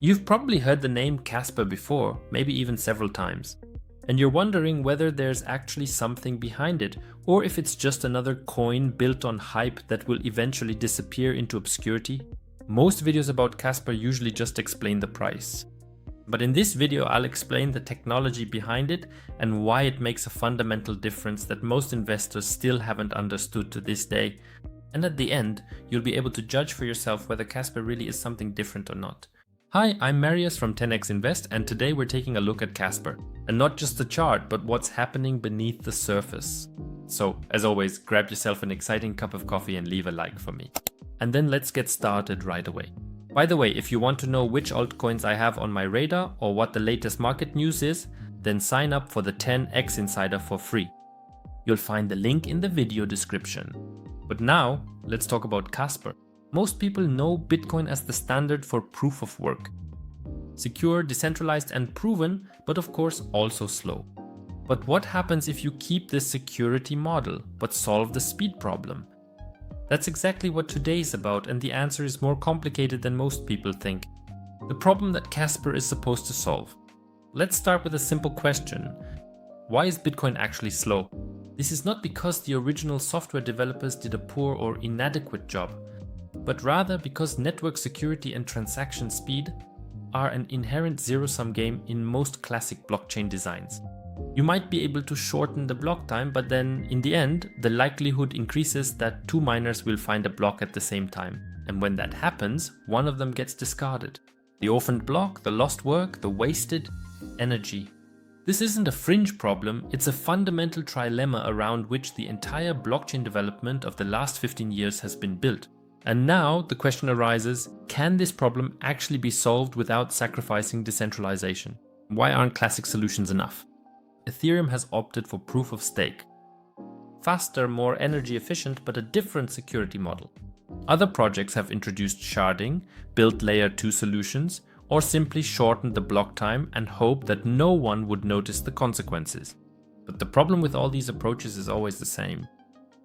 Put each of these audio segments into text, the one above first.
You've probably heard the name Kaspa before, maybe even several times. And you're wondering whether there's actually something behind it, or if it's just another coin built on hype that will eventually disappear into obscurity. Most videos about Kaspa usually just explain the price. But in this video, I'll explain the technology behind it and why it makes a fundamental difference that most investors still haven't understood to this day. And at the end, you'll be able to judge for yourself whether Kaspa really is something different or not. Hi, I'm Marius from 10x Invest, and today we're taking a look at Kaspa. And not just the chart, but what's happening beneath the surface. So, as always, grab yourself an exciting cup of coffee and leave a like for me. And then let's get started right away. By the way, if you want to know which altcoins I have on my radar or what the latest market news is, then sign up for the 10x Insider for free. You'll find the link in the video description. But now, let's talk about Kaspa. Most people know Bitcoin as the standard for proof of work. Secure, decentralized and proven, but of course also slow. But what happens if you keep this security model, but solve the speed problem? That's exactly what today is about, and the answer is more complicated than most people think. The problem that Kaspa is supposed to solve. Let's start with a simple question. Why is Bitcoin actually slow? This is not because the original software developers did a poor or inadequate job, but rather because network security and transaction speed are an inherent zero-sum game in most classic blockchain designs. You might be able to shorten the block time, but then in the end, the likelihood increases that two miners will find a block at the same time. And when that happens, one of them gets discarded. The orphaned block, the lost work, the wasted energy. This isn't a fringe problem, it's a fundamental trilemma around which the entire blockchain development of the last 15 years has been built. And now the question arises, can this problem actually be solved without sacrificing decentralization? Why aren't classic solutions enough? Ethereum has opted for proof of stake. Faster, more energy efficient, but a different security model. Other projects have introduced sharding, built layer 2 solutions, or simply shortened the block time and hope that no one would notice the consequences. But the problem with all these approaches is always the same.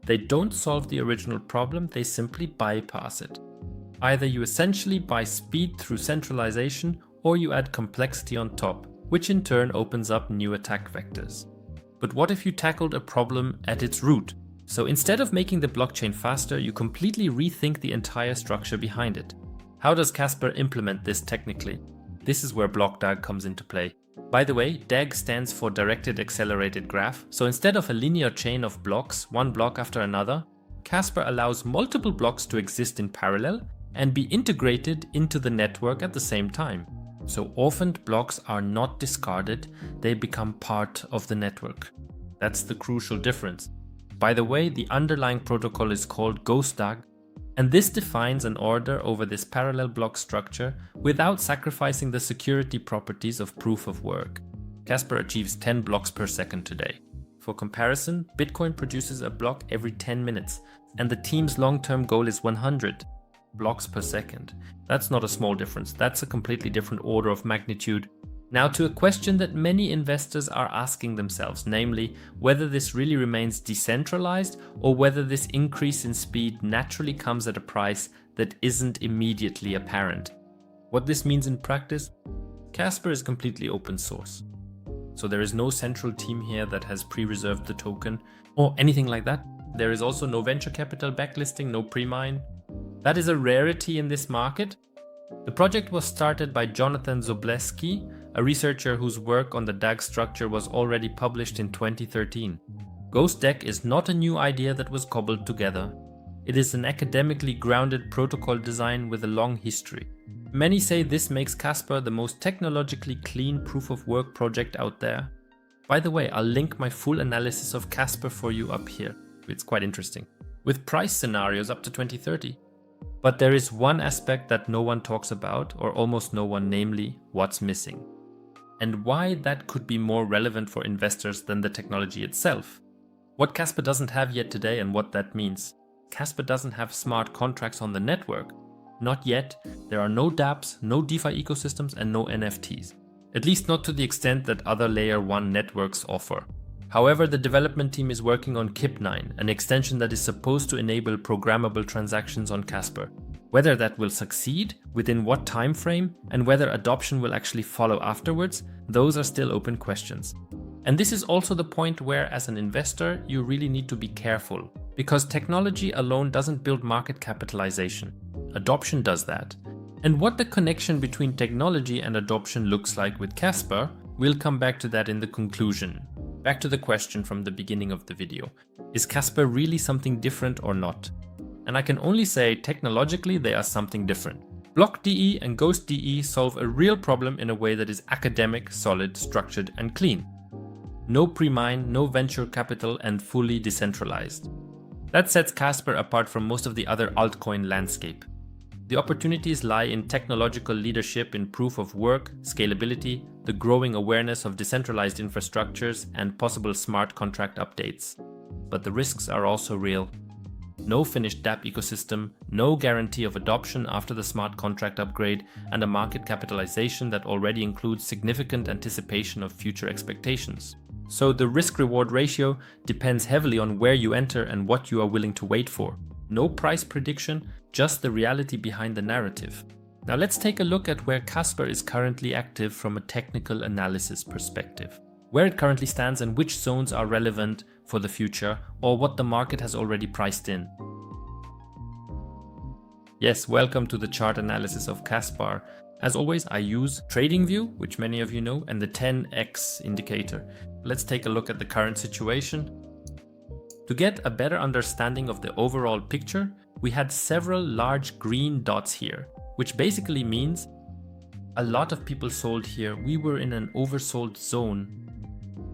They don't solve the original problem, they simply bypass it. Either you essentially buy speed through centralization, or you add complexity on top, which in turn opens up new attack vectors. But what if you tackled a problem at its root? So instead of making the blockchain faster, you completely rethink the entire structure behind it. How does Kaspa implement this technically? This is where BlockDAG comes into play. By the way, DAG stands for Directed Accelerated Graph, so instead of a linear chain of blocks, one block after another, Kaspa allows multiple blocks to exist in parallel and be integrated into the network at the same time. So orphaned blocks are not discarded, they become part of the network. That's the crucial difference. By the way, the underlying protocol is called GHOSTDAG, and this defines an order over this parallel block structure without sacrificing the security properties of proof of work. Kaspa achieves 10 blocks per second today. For comparison, Bitcoin produces a block every 10 minutes, and the team's long-term goal is 100 blocks per second. That's not a small difference, that's a completely different order of magnitude. Now to a question that many investors are asking themselves, namely whether this really remains decentralized or whether this increase in speed naturally comes at a price that isn't immediately apparent. What this means in practice? Kaspa is completely open source. So there is no central team here that has pre-reserved the token or anything like that. There is also no venture capital backlisting, no pre-mine. That is a rarity in this market. The project was started by Jonathan Zobleski, a researcher whose work on the DAG structure was already published in 2013. GHOSTDAG is not a new idea that was cobbled together. It is an academically grounded protocol design with a long history. Many say this makes Kaspa the most technologically clean proof-of-work project out there. By the way, I'll link my full analysis of Kaspa for you up here. It's quite interesting, with price scenarios up to 2030. But there is one aspect that no one talks about, or almost no one, namely what's missing. And why that could be more relevant for investors than the technology itself. What Kaspa doesn't have yet today and what that means. Kaspa doesn't have smart contracts on the network. Not yet. There are no dApps, no DeFi ecosystems and no NFTs. At least not to the extent that other layer 1 networks offer. However, the development team is working on KIP9, an extension that is supposed to enable programmable transactions on Kaspa. Whether that will succeed, within what time frame, and whether adoption will actually follow afterwards, those are still open questions. And this is also the point where, as an investor, you really need to be careful, because technology alone doesn't build market capitalization. Adoption does that. And what the connection between technology and adoption looks like with Kaspa, we'll come back to that in the conclusion. Back to the question from the beginning of the video. Is Kaspa really something different or not? And I can only say technologically they are something different. BlockDAG and GHOSTDAG solve a real problem in a way that is academic, solid, structured and clean. No pre-mine, no venture capital and fully decentralized. That sets Kaspa apart from most of the other altcoin landscape. The opportunities lie in technological leadership in proof of work, scalability, the growing awareness of decentralized infrastructures and possible smart contract updates. But the risks are also real. No finished dApp ecosystem, no guarantee of adoption after the smart contract upgrade, and a market capitalization that already includes significant anticipation of future expectations. So the risk-reward ratio depends heavily on where you enter and what you are willing to wait for. No price prediction, just the reality behind the narrative. Now let's take a look at where Kaspa is currently active from a technical analysis perspective. Where it currently stands and which zones are relevant for the future, or what the market has already priced in. Yes, welcome to the chart analysis of Kaspa. As always, I use TradingView, which many of you know, and the 10x indicator. Let's take a look at the current situation. To get a better understanding of the overall picture, we had several large green dots here, which basically means a lot of people sold here. We were in an oversold zone.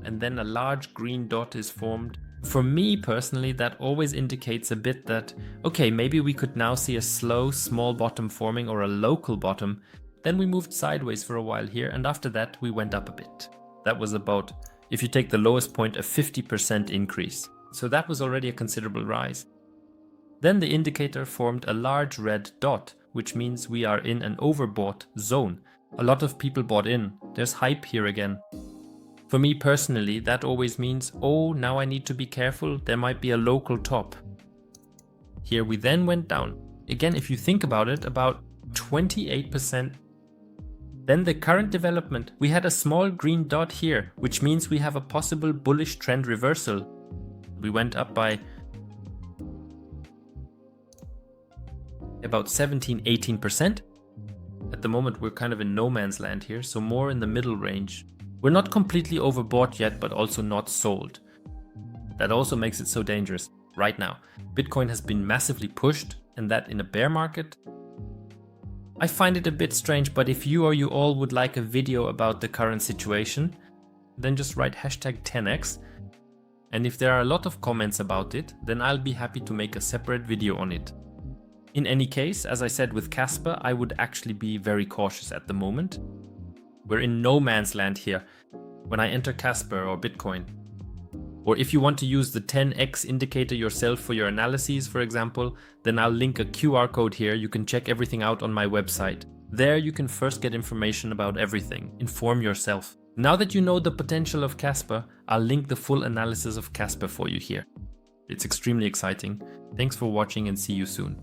And then a large green dot is formed. For me personally, that always indicates a bit that, okay, maybe we could now see a slow, small bottom forming or a local bottom. Then we moved sideways for a while here, and after that we went up a bit. That was about, if you take the lowest point, a 50% increase. So that was already a considerable rise. Then the indicator formed a large red dot, which means we are in an overbought zone. A lot of people bought in. There's hype here again. For me personally, that always means, oh, now I need to be careful, there might be a local top. Here we then went down. Again, if you think about it, about 28%. Then the current development, we had a small green dot here, which means we have a possible bullish trend reversal. We went up by about 17–18%. At the moment, we're kind of in no man's land here, so more in the middle range. We're not completely overbought yet, but also not sold. That also makes it so dangerous. Right now, Bitcoin has been massively pushed, and that in a bear market. I find it a bit strange, but if you or you all would like a video about the current situation, then just write #10x. And if there are a lot of comments about it, then I'll be happy to make a separate video on it. In any case, as I said with Kaspa, I would actually be very cautious at the moment. We're in no man's land here when I enter Kaspa or Bitcoin. Or if you want to use the 10x indicator yourself for your analyses, for example, then I'll link a QR code here. You can check everything out on my website. There you can first get information about everything. Inform yourself. Now that you know the potential of Kaspa, I'll link the full analysis of Kaspa for you here. It's extremely exciting. Thanks for watching and see you soon.